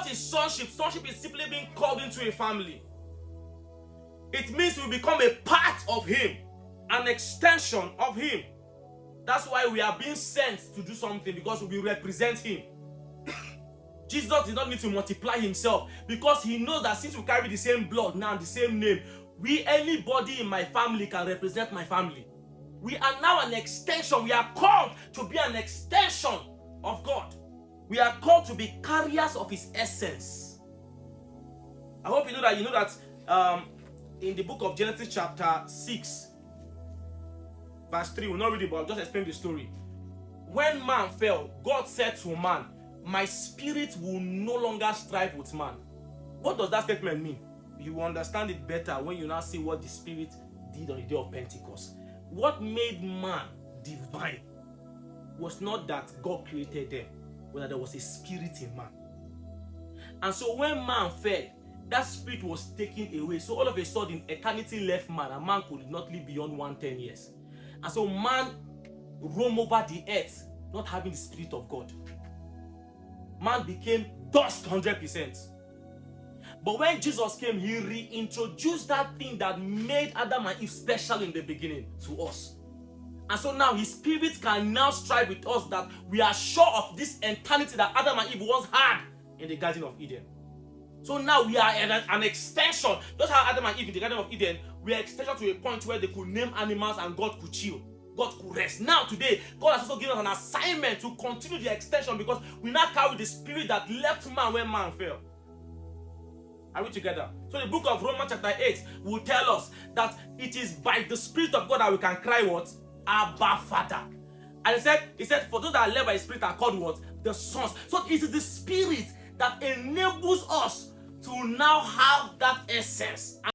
What is sonship? Sonship is simply being called into a family. It means we become a part of him, an extension of him. That's why we are being sent to do something, because we represent him. Jesus did not need to multiply himself, because he knows that since we carry the same blood now, the same name, anybody in my family can represent my family. We are now an extension. We are called to be an extension of God. We are called to be carriers of his essence. I hope you know that in the book of Genesis chapter 6, verse 3, we'll not read it, but I'll just explain the story. When man fell, God said to man, my spirit will no longer strive with man. What does that statement mean? You will understand it better when you now see what the Spirit did on the day of Pentecost. What made man divine was not that God created them, but that there was a spirit in man. And so when man fell, that spirit was taken away. So all of a sudden, eternity left man, and man could not live beyond 110 years. And so man roamed over the earth, not having the Spirit of God. Man became dust 100%. But when Jesus came, he reintroduced that thing that made Adam and Eve special in the beginning to us. And so now his spirit can now strive with us, that we are sure of this eternity that Adam and Eve once had in the Garden of Eden. So now we are an extension. Just how Adam and Eve in the Garden of Eden, we are extension to a point where they could name animals and God could chill. God could rest. Now today, God has also given us an assignment to continue the extension, because we now carry the spirit that left man when man fell. Are we together? So the book of Romans chapter 8 will tell us that it is by the Spirit of God that we can cry what? Abba, Father. And he said, for those that are led by the Spirit are called what? The sons. So it is the Spirit that enables us to now have that essence.